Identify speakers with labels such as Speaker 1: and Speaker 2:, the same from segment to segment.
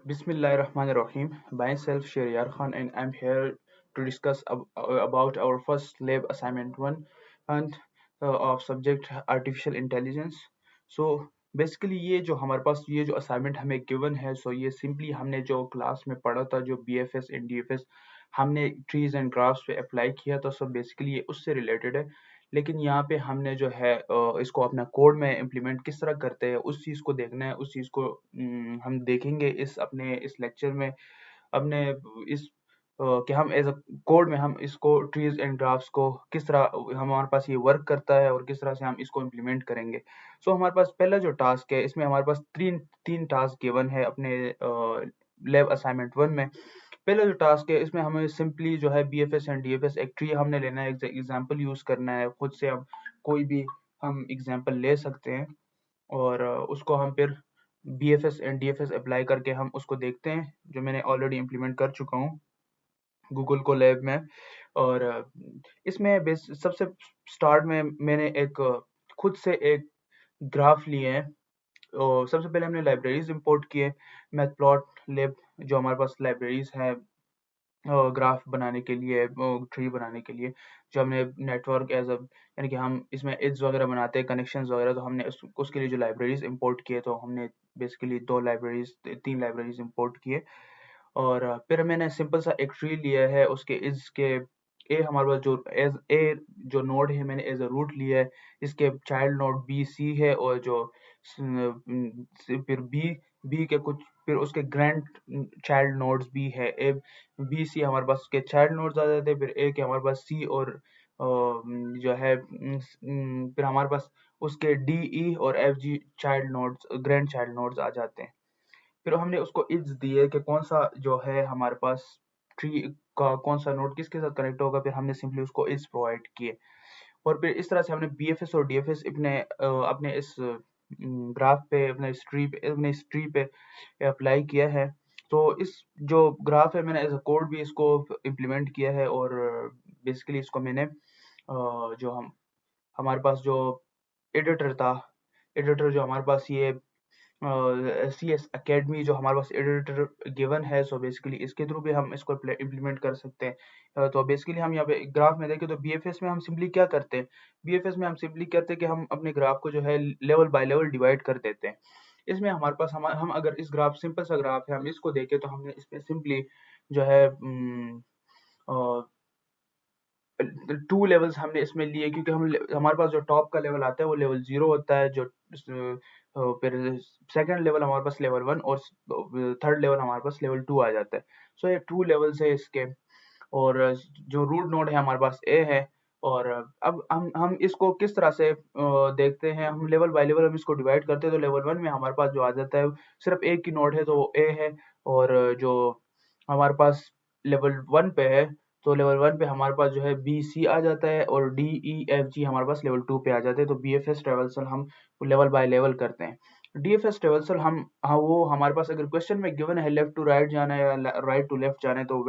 Speaker 1: Bismillahirrahmanirrahim. Myself Sheriyar Khan, and I'm here to discuss about our first lab assignment one and of subject artificial intelligence. So basically ये जो हमारे पास ये जो assignment हमें given है, सो ये सिंपली हमने जो क्लास में पढ़ा था, जो BFS एंड DFS हमने ट्रीज एंड ग्राफ्स पे अप्लाई किया था, सो बेसिकली ये उससे रिलेटेड है। लेकिन यहाँ पे हमने जो है इसको अपना कोड में इम्प्लीमेंट किस तरह करते हैं उस चीज़ को देखना है। उस चीज़ को हम देखेंगे इस लेक्चर में। अपने इस कि हम एज अ कोड में हम इसको ट्रीज एंड ग्राफ्स को किस तरह हमारे पास ये वर्क करता है और किस तरह से हम इसको इम्प्लीमेंट करेंगे। सो हमारे पास पहला जो टास्क है, इसमें हमारे पास तीन तीन टास्क गिवन है अपने लैब असाइनमेंट वन में। पहला जो टास्क है, इसमें हमें सिंपली जो है BFS एंड DFS एक ट्री हमने लेना है, एग्जाम्पल यूज करना है। खुद से हम कोई भी हम एग्जाम्पल ले सकते हैं और उसको हम फिर BFS एंड DFS अप्लाई करके हम उसको देखते हैं, जो मैंने ऑलरेडी इम्प्लीमेंट कर चुका हूँ गूगल को लैब में। और इसमें सबसे स्टार्ट में मैंने खुद से एक ग्राफ लिए हैं। और सबसे पहले हमने लाइब्रेरीज इंपोर्ट किए, मैथप्लॉटलिब जो हमारे पास लाइब्रेरीज है ग्राफ बनाने के लिए, ट्री बनाने के लिए, जो हमने नेटवर्क एज अ यानी कि हम इसमें एड्स वगैरह बनाते हैं, कनेक्शंस वगैरह, तो हमने उसके लिए जो लाइब्रेरीज इंपोर्ट किए, तो हमने बेसिकली तीन लाइब्रेरीज इंपोर्ट किए। और फिर मैंने सिंपल सा एक ट्री लिया है, उसके एज के ए हमारे पास जो एज ए जो नोड है मैंने एज अ रूट लिया है। इसके चाइल्ड नोड बी सी है, और जो फिर बी के कुछ फिर उसके ग्रैंड चाइल्ड नोड्स भी है। ए बी सी हमारे पास उसके चाइल्ड नोड्स आ जाते हैं, फिर ए के हमारे पास सी और जो है फिर हमारे पास उसके डी ई और F G child nodes grand child nodes आ जाते हैं। फिर हमने उसको इज दिए कि कौन सा जो है हमारे पास ट्री का कौन सा नोड किसके साथ कनेक्ट होगा, फिर हमने सिंपली उसको इज प्रोवाइड किए। और फिर इस तरह से हमने BFS और DFS अपने इस ग्राफ पे अपने इस ट्री पे अप्लाई किया है। तो इस जो ग्राफ है, मैंने एज अ कोड भी इसको इम्प्लीमेंट किया है। और बेसिकली इसको मैंने जो हमारे पास जो एडिटर था, एडिटर जो हमारे पास ये CS Academy जो हमारे पास एडिटर गिवन है, सो बेसिकली इसके थ्रू भी हम इसको इम्प्लीमेंट कर सकते हैं। तो बेसिकली हम यहाँ पे ग्राफ में देखें तो BFS में हम सिंपली क्या करते हैं, BFS में हम सिंपली कहते हैं कि हम अपने ग्राफ को जो है लेवल बाय लेवल डिवाइड कर देते हैं। इसमें हमारे पास हम अगर इस ग्राफ सिंपल सा ग्राफ है, हम इसको देखें तो हमने इसमें सिंपली जो है 2 लेवल्स हमने इसमें लिए, क्योंकि हमारे पास जो टॉप का लेवल आता है वो लेवल 0 होता है, जो फिर सेकंड लेवल हमारे पास लेवल 1 और थर्ड लेवल हमारे पास लेवल 2 आ जाता है। सो ये 2 लेवल्स है इसके। और जो रूट नोड है हमारे पास ए है। और अब हम इसको किस तरह से देखते हैं, हम लेवल बाय लेवल हम इसको डिवाइड करते हैं। तो लेवल 1 में हमारे पास जो आ जाता है सिर्फ एक ही नोड है, तो वो ए है। और जो हमारे पास लेवल 1 पे है, तो लेवल 1 पे हमारे पास जो है बी सी आ जाता है, और डी ई एफ जी हमारे पास लेवल 2 पे आ जाते हैं। तो BFS ट्रेवल्सल हम लेवल बाय लेवल करते हैं। DFS ट्रेवल्सल हम वो हमारे पास अगर क्वेश्चन में गिवन है लेफ्ट टू राइट जाना है या राइट टू लेफ्ट जाना है, तो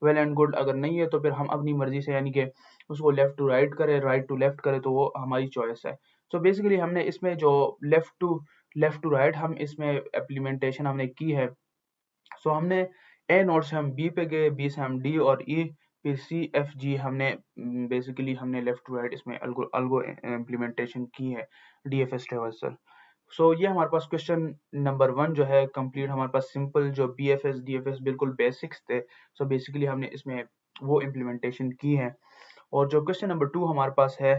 Speaker 1: वेल एंड गुड। अगर नहीं है तो फिर हम अपनी मर्जी से यानी कि उसको लेफ्ट टू राइट करें, राइट टू लेफ्ट करें, तो वो हमारी चॉइस है। तो बेसिकली हमने इसमें जो लेफ्ट टू राइट हम इसमें इम्प्लीमेंटेशन हमने की है। सो हमने ए नोड से हम बी पे गए, बी से हम डी और ई, फिर सी एफ जी हमने बेसिकली हमने लेफ्ट टू राइट इसमें अल्गो इम्प्लीमेंटेशन की है DFS ट्रेवर्सल। सो ये हमारे पास क्वेश्चन नंबर 1 जो है कंप्लीट, हमारे पास सिंपल जो BFS DFS बिल्कुल बेसिक्स थे। सो बेसिकली हमने इसमें वो इम्प्लीमेंटेशन की है। और जो क्वेश्चन नंबर 2 हमारे पास है,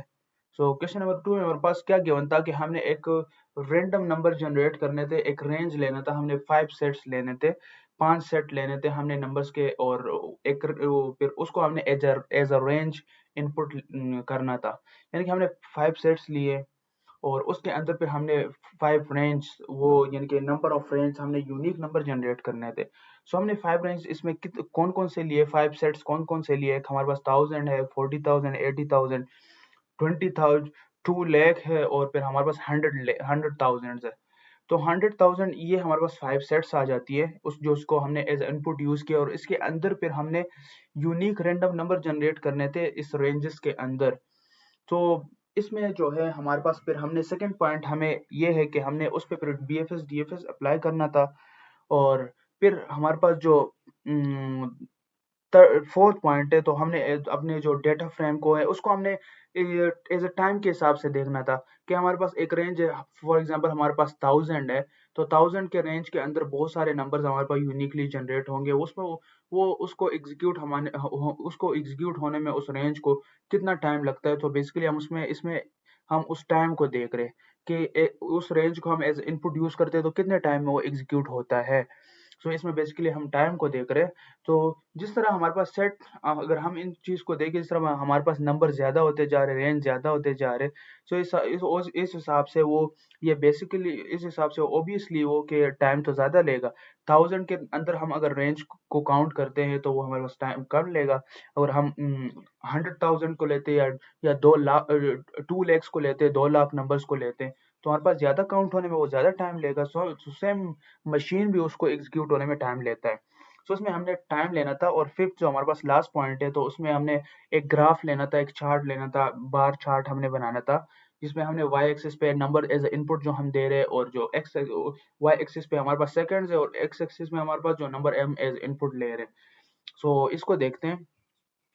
Speaker 1: सो क्वेश्चन नंबर 2 में हमारे पास क्या गिवन था कि हमने एक रैंडम नंबर जनरेट करने थे, एक रेंज लेना था, हमने 5 सेट्स लेने थे, 5 सेट लेने थे हमने नंबर्स के। और फिर उसको हमने एज अ रेंज इनपुट करना था। यानी कि हमने 5 सेट्स लिए, और उसके अंदर फिर हमने 5 रेंज वो यानी कि नंबर ऑफ रेंज हमने यूनिक नंबर जनरेट करने थे। सो हमने 5 रेंज इसमें कौन कौन से लिए, 5 सेट्स कौन कौन से लिए। एक हमारे पास 1000 है, 40,000, 80,000, 20,000, 2 लाख है, और फिर हमारे पास 100,000 है। तो 100,000 ये हमारे पास 5 सेट्स आ जाती है, उसको हमने एज इनपुट यूज किया। और इसके अंदर फिर हमने यूनिक रैंडम नंबर जनरेट करने थे इस रेंजेस के अंदर। तो इसमें जो है हमारे पास फिर हमने सेकंड पॉइंट हमें ये है कि हमने उस पे फिर BFS DFS अप्लाई करना था। और फिर हमारे पास जो फोर्थ पॉइंट है, तो हमने अपने जो डेटा फ्रेम को है उसको हमने एज अ टाइम के हिसाब से देखना था कि हमारे पास एक रेंज है। फॉर एग्जांपल हमारे पास 1000 है, तो 1000 के रेंज के अंदर बहुत सारे नंबर्स हमारे पास यूनिकली जनरेट होंगे। उसमें वो उसको एग्जीक्यूट होने में उस रेंज को कितना टाइम लगता है। तो बेसिकली हम उसमें इसमें हम उस टाइम को देख रहे हैं कि उस रेंज को हम एज इनपुट यूज करते हैं तो कितने टाइम में वो एग्जीक्यूट होता है। सो इसमें बेसिकली हम टाइम को देख रहे हैं। तो जिस तरह हमारे पास अगर हम इन चीज को देखें, जिस तरह हमारे पास नंबर ज्यादा होते जा रहे, रेंज ज्यादा होते जा रहे, सो इस हिसाब से वो ये बेसिकली इस हिसाब से ऑब्वियसली वो कि टाइम तो ज्यादा लेगा। 1000 के अंदर हम अगर रेंज को काउंट करते हैं तो वो हमारे पास टाइम कम लेगा। अगर हम 100,000 को लेते हैं या 2 लाख 2 lakhs को लेते हैं, 2 लाख नंबर्स को लेते हैं, तो हमारे पास ज्यादा काउंट होने में वो ज्यादा टाइम लेगा। सो सेम मशीन भी उसको एग्जीक्यूट होने में टाइम लेता है। सो उसमें हमने टाइम लेना था। और फिफ्थ जो हमारे पास लास्ट पॉइंट है, तो उसमें हमने एक ग्राफ लेना था, एक चार्ट लेना था, बार चार्ट हमने बनाना था, जिसमें हमने वाई एक्सिस पे नंबर एज इनपुट जो हम दे रहे हैं, और जो एक्स वाई एक्सिस पे हमारे पास सेकंड्स है, और एक्स एक्सिस में हमारे पास जो नंबर एम एज इनपुट ले रहे हैं। सो इसको देखते हैं।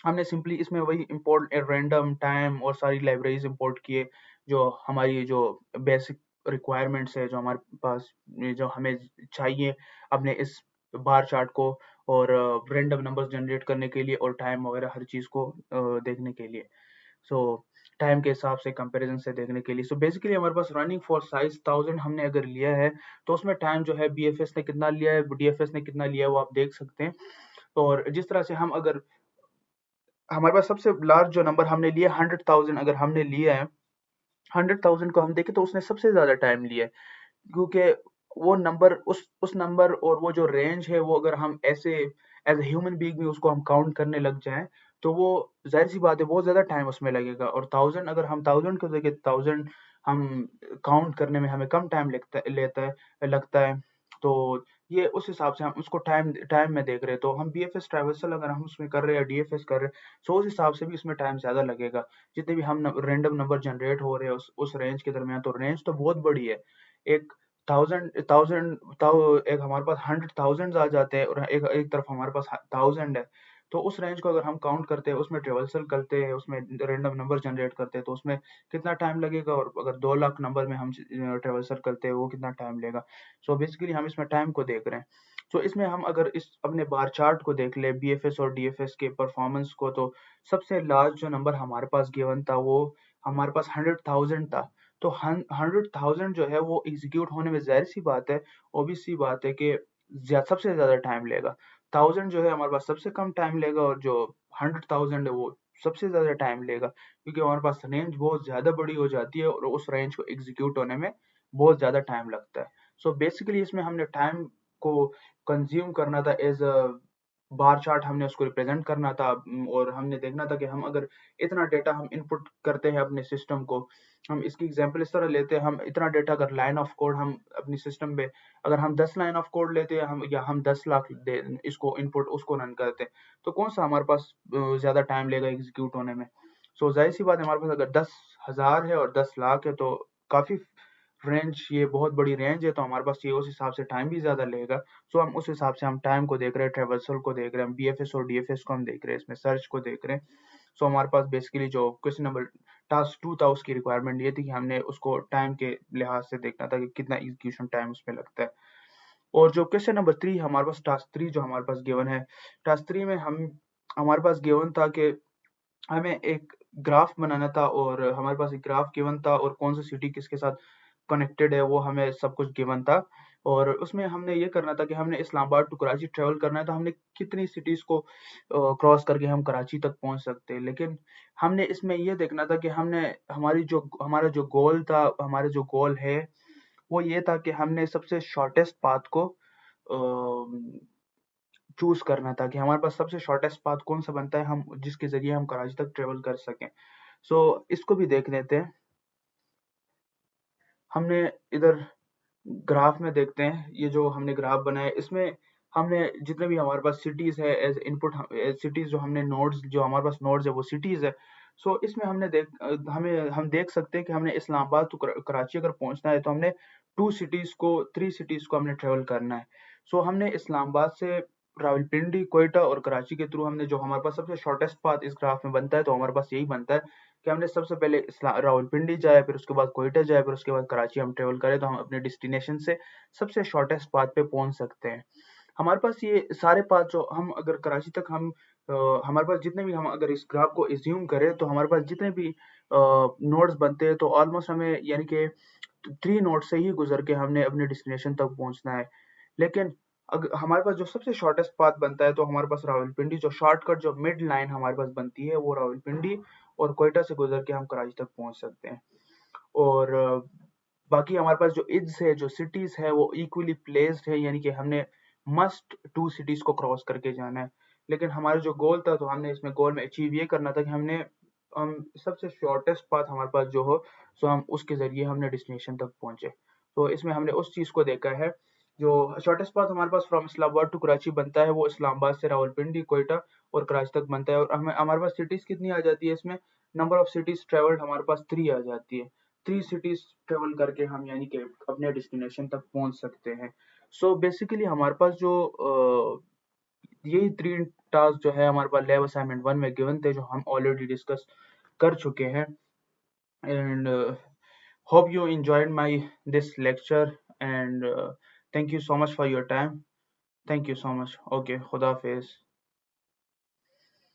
Speaker 1: हमने सिंपली इसमें वही इंपोर्ट रैंडम टाइम और सारी लाइब्रेरीज इंपोर्ट किए, जो हमारी जो बेसिक रिक्वायरमेंट्स है, जो हमारे पास जो हमें चाहिए अपने इस बार चार्ट को, और रैंडम नंबर्स जनरेट करने के लिए, और टाइम वगैरह हर चीज़ को देखने के लिए। सो टाइम के हिसाब से कंपैरिजन से देखने के लिए। सो बेसिकली हमारे पास रनिंग फॉर साइज 1000 हमने अगर लिया है, तो उसमें टाइम जो है बीएफएस ने कितना लिया है, डीएफएस ने कितना लिया है, वो आप देख सकते हैं। और जिस तरह से हम अगर हमारे पास सबसे लार्ज जो नंबर हमने लिया 100,000 अगर हमने लिया है, 100,000 को हम देखें तो उसने सबसे ज्यादा टाइम लिया है। क्योंकि वो नंबर उस नंबर और वो जो रेंज है, वो अगर हम ऐसे एज ए ह्यूमन बीइंग भी उसको हम काउंट करने लग जाएं, तो वो जाहिर सी बात है बहुत ज्यादा टाइम उसमें लगेगा। और 1000 अगर हम 1000 को देखें, 1000 हम काउंट करने में हमें कम टाइम लगता है। तो ये उस हिसाब से हम उसको टाइम टाइम में देख रहे हैं। तो हम बीएफएस ट्रैवर्सल अगर हम उसमें कर रहे हैं या डीएफएस कर रहे हैं, सो उस हिसाब से भी इसमें टाइम ज्यादा लगेगा। जितने भी हम रैंडम नंबर जनरेट हो रहे हैं उस रेंज के दरमियान, तो रेंज तो बहुत बड़ी है। एक थाउजेंड थाउजेंड एक हमारे पास 100,000 आ जाते हैं, और एक एक तरफ हमारे पास 1000 है। तो उस रेंज को अगर हम काउंट करते हैं, उसमें ट्रेवर्सल करते हैं, उसमें रैंडम नंबर जनरेट करते हैं, तो उसमें कितना टाइम लगेगा, और अगर 2 लाख नंबर में हम ट्रेवर्सल करते हैं वो कितना टाइम लेगा। सो बेसिकली हम इसमें टाइम को देख रहे हैं। तो इसमें हम अगर इस अपने बार चार्ट को देख ले, बीएफएस और डीएफएस के परफॉर्मेंस को, तो सबसे लार्ज जो नंबर हमारे पास गिवन था, वो हमारे पास 100,000 था। तो 100,000 जो है वो एग्जीक्यूट होने में जाहिर सी बात है, ऑब्वियस सी बात है कि सबसे ज्यादा टाइम लेगा। 1000 जो है हमारे पास सबसे कम टाइम लेगा, और जो 100,000 है वो सबसे ज्यादा टाइम लेगा, क्योंकि हमारे पास रेंज बहुत ज्यादा बड़ी हो जाती है, और उस रेंज को एग्जीक्यूट होने में बहुत ज्यादा टाइम लगता है। सो बेसिकली इसमें हमने टाइम को कंज्यूम करना था एज अ बार चार्ट, हमने उसको रिप्रेजेंट करना था। और हमने देखना था कि हम अगर इतना डेटा हम इनपुट करते हैं अपने सिस्टम को, हम इसकी एग्जांपल इस तरह लेते हैं, हम इतना डेटा अगर लाइन ऑफ कोड हम अपनी सिस्टम पे, अगर हम 10 लाइन ऑफ कोड लेते हैं, हम 10 लाख इसको इनपुट उसको रन करते हैं, तो कौन सा हमारे पास ज्यादा टाइम लेगा एग्जीक्यूट होने में। सो जाहिर सी बात है, हमारे पास अगर 10,000 है और 10 लाख है, तो काफी रेंज, ये बहुत बड़ी रेंज है, तो हमारे पास ये उस हिसाब से टाइम भी ज्यादा लेगा। सो हम उस हिसाब से हम टाइम को देख रहे हैं, ट्रेवर्सल को देख रहे हैं, हम बीएफएस और डीएफएस को हम देख रहे हैं, इसमें सर्च को देख रहे हैं। सो हमारे पास बेसिकली जो क्वेश्चन नंबर टास्क 2 था, उसकी रिक्वायरमेंट ये थी कि हमने उसको टाइम के लिहाज से देखना था कि कितना एग्जीक्यूशन टाइम उसमें लगता है। और जो क्वेश्चन नंबर 3 हमारे पास, टास्क 3 जो हमारे पास गिवन है, टास्क 3 में हम हमारे पास गिवन था कि हमें एक ग्राफ बनाना था, और हमारे पास एक ग्राफ गिवन था, और कौन सा सिटी किसके साथ कनेक्टेड है वो हमें सब कुछ गिवन था। और उसमें हमने ये करना था कि हमने इस्लामाबाद टू कराची ट्रेवल करना है, तो हमने कितनी सिटीज को क्रॉस करके हम कराची तक पहुंच सकते हैं। लेकिन हमने इसमें ये देखना था कि हमने हमारा जो गोल था, हमारा जो गोल है, वो ये था कि हमने सबसे शॉर्टेस्ट पाथ को चूज करना था, कि हमारे पास सबसे शॉर्टेस्ट पाथ कौन सा बनता है, हम जिसके जरिए हम कराची तक ट्रेवल कर सकें। सो इसको भी देख लेते हैं। हमने इधर ग्राफ में देखते हैं, ये जो हमने ग्राफ बनाया, इसमें हमने जितने भी हमारे पास सिटीज है एज इनपुट, सिटीज जो हमने नोड्स, जो हमारे पास नोड्स है वो सिटीज है। सो इसमें हम देख सकते हैं कि हमने इस्लामाबाद टू कराची अगर पहुंचना है, तो हमने 3 सिटीज को हमने ट्रेवल करना है। सो हमने इस्लामाबाद से रावलपिंडी, क्वेटा और कराची के थ्रू हमने जो हमारे पास सबसे शॉर्टेस्ट पाथ इस ग्राफ में बनता है, तो हमारे पास यही बनता है कि हमने सबसे पहले रावलपिंडी जाए, फिर उसके बाद क्वेटा जाए, फिर उसके बाद कराची हम ट्रेवल करें, तो हम अपने डेस्टिनेशन से सबसे शॉर्टेस्ट पाथ पे पहुंच सकते हैं। हमारे पास ये सारे पाथ जो हम अगर कराची तक हमारे पास जितने भी हम अगर इस ग्राफ को एज्यूम करें, तो हमारे पास जितने भी नोड्स बनते हैं, तो ऑलमोस्ट हमें यानी कि 3 नोड से ही गुजर के हमने अपने डेस्टिनेशन तक पहुंचना है। लेकिन अगर हमारे पास जो सबसे शॉर्टेस्ट पाथ बनता है, तो हमारे पास रावलपिंडी जो शॉर्टकट जो मिड लाइन हमारे पास बनती है, वो रावलपिंडी और क्वेटा से गुजर के हम कराची तक पहुंच सकते हैं। और बाकी हमारे पास जो इज है, जो सिटीज है, वो इक्वली प्लेस्ड है, यानी कि हमने मस्ट 2 सिटीज को क्रॉस करके जाना है। लेकिन हमारा जो गोल था, तो हमने इसमें गोल में अचीव ये करना था कि हम सबसे शॉर्टेस्ट पाथ हमारे पास जो हो, सो हम उसके जरिए हमने डेस्टिनेशन तक पहुंचे। तो इसमें हमने उस चीज को देखा है। जो शॉर्टेस्ट पाथ हमारे पास फ्रॉम इस्लामाबाद टू कराची बनता है, वो इस्लामाबाद से रावलपिंडी, क्वेटा और कराची तक बनता है। और हमें हमारे पास सिटीज कितनी आ जाती है इसमें, नंबर ऑफ सिटीज ट्रेवल्ड हमारे पास 3 आ जाती है। 3 सिटीज ट्रेवल करके हम यानी कि अपने डेस्टिनेशन तक पहुंच सकते हैं। सो बेसिकली हमारे पास जो यही 3 टास्क जो है हमारे पास लैब असाइनमेंट 1 में गिवन थे, जो हम ऑलरेडी डिस्कस कर चुके हैं। And hope you enjoyed my this lecture, and thank you so much for your time. Thank you so much. Okay, khuda hafiz.